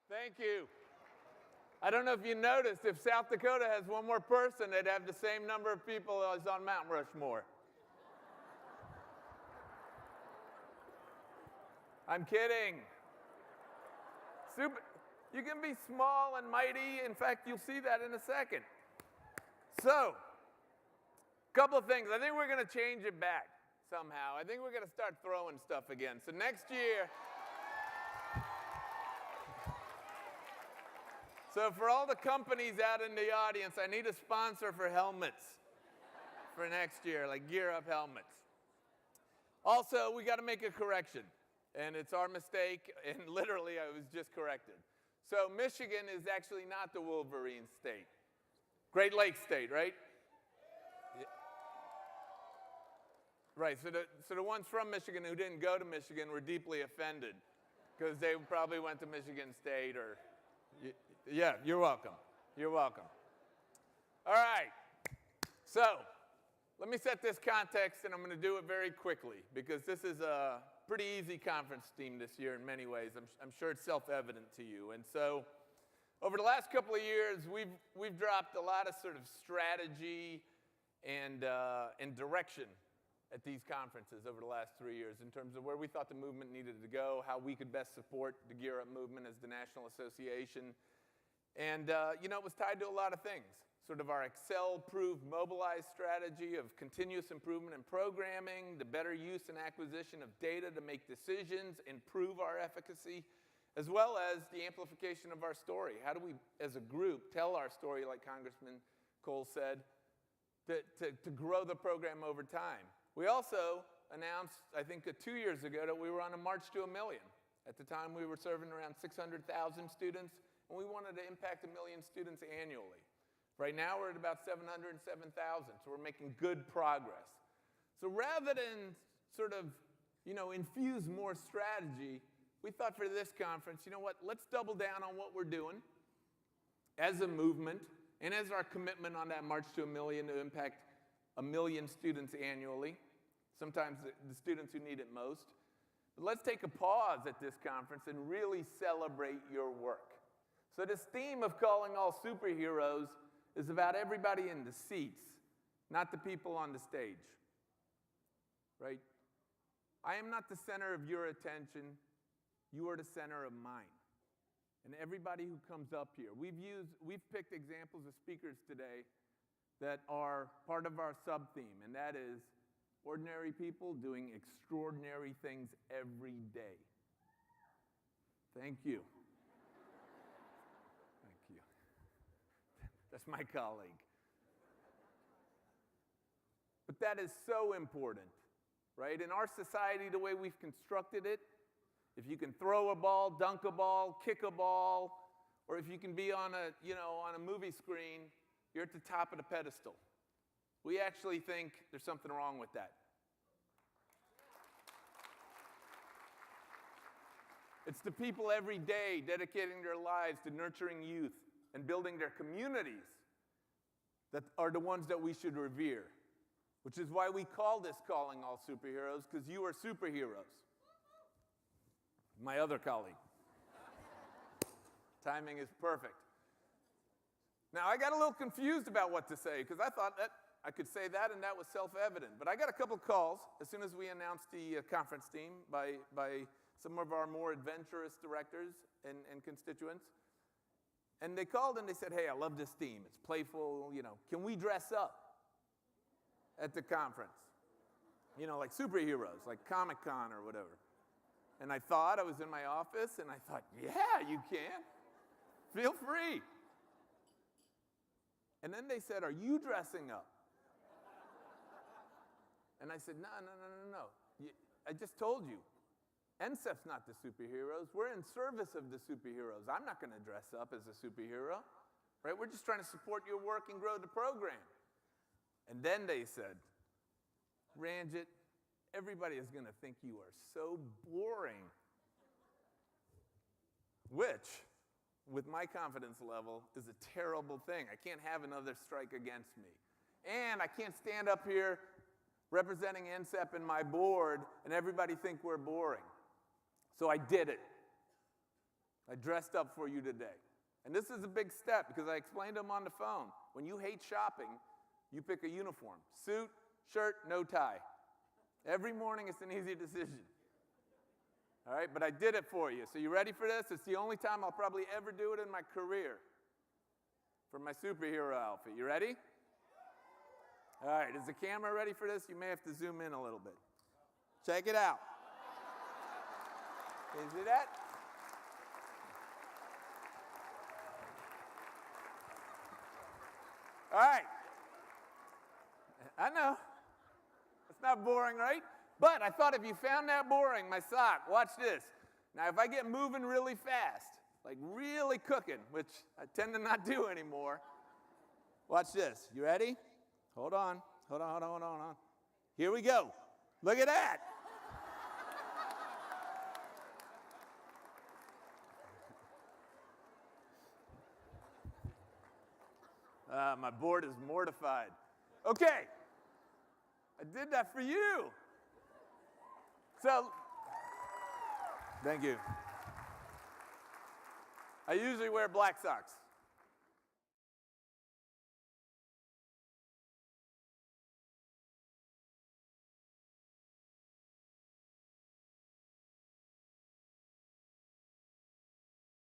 Thank you. I don't know if you noticed, if South Dakota has one more person, they'd have the same number of people as on Mount Rushmore. I'm kidding. You can be small and mighty. In fact, you'll see that in a second. So, a couple of things. I think we're going to change it back somehow. I think we're going to start throwing stuff again. So next year, so for all the companies out in the audience, I need a sponsor for helmets for next year, like Gear Up helmets. Also, we got to make a correction. And it's our mistake, and literally I was just corrected. So Michigan is actually not the Wolverine state. Great Lakes state, right? Yeah. Right, so the ones from Michigan who didn't go to Michigan were deeply offended because they probably went to Michigan State or, yeah, you're welcome. You're welcome. All right, so let me set this context, and I'm going to do it very quickly because this is a pretty easy conference theme this year in many ways. I'm sure it's self-evident to you. And so over the last couple of years, we've dropped a lot of sort of strategy and direction at these conferences over the last 3 years in terms of where we thought the movement needed to go, how we could best support the Gear Up movement as the national association. And, it was tied to a lot of things. Sort of our Excel Prove Mobilize strategy of continuous improvement in programming, the better use and acquisition of data to make decisions, improve our efficacy, as well as the amplification of our story. How do we, as a group, tell our story, like Congressman Cole said, to grow the program over time? We also announced, I think 2 years ago, that we were on a march to 1 million. At the time, we were serving around 600,000 students, and we wanted to impact 1 million students annually. Right now, we're at about 707,000, so we're making good progress. So rather than sort of, infuse more strategy, we thought for this conference, you know what, let's double down on what we're doing as a movement and as our commitment on that March to 1 million to impact 1 million students annually, sometimes the students who need it most. But let's take a pause at this conference and really celebrate your work. So this theme of calling all superheroes is about everybody in the seats, not the people on the stage, right? I am not the center of your attention. You are the center of mine. And everybody who comes up here, we've picked examples of speakers today that are part of our sub-theme, and that is ordinary people doing extraordinary things every day. Thank you. Thank you. That's my colleague. But that is so important, right? In our society, the way we've constructed it, if you can throw a ball, dunk a ball, kick a ball, or if you can be on a movie screen, you're at the top of the pedestal. We actually think there's something wrong with that. It's the people every day dedicating their lives to nurturing youth and building their communities that are the ones that we should revere, which is why we call this Calling All Superheroes, because you are superheroes. My other colleague. Timing is perfect. Now, I got a little confused about what to say, because I thought that I could say that and that was self-evident. But I got a couple calls as soon as we announced the conference theme by some of our more adventurous directors and constituents. And they called and they said, hey, I love this theme. It's playful, Can we dress up at the conference? Like superheroes, like Comic-Con or whatever. And I was in my office, and I thought, yeah, you can. Feel free. And then they said, are you dressing up? And I said, no. I just told you. NCCEP's not the superheroes. We're in service of the superheroes. I'm not going to dress up as a superhero. Right? We're just trying to support your work and grow the program. And then they said, Ranjit, everybody is going to think you are so boring. Which, with my confidence level, is a terrible thing. I can't have another strike against me. And I can't stand up here representing NCCEP and my board and everybody think we're boring. So I did it. I dressed up for you today. And this is a big step because I explained to them on the phone. When you hate shopping, you pick a uniform. Suit, shirt, no tie. Every morning it's an easy decision. All right, but I did it for you. So you ready for this? It's the only time I'll probably ever do it in my career for my superhero outfit. You ready? All right, is the camera ready for this? You may have to zoom in a little bit. Check it out. Can you see that? All right. I know. It's not boring, right? But I thought if you found that boring, my sock, watch this. Now, if I get moving really fast, like really cooking, which I tend to not do anymore, watch this. You ready? Hold on. Hold on. Here we go. Look at that. My board is mortified. Okay. I did that for you. So, thank you. I usually wear black socks.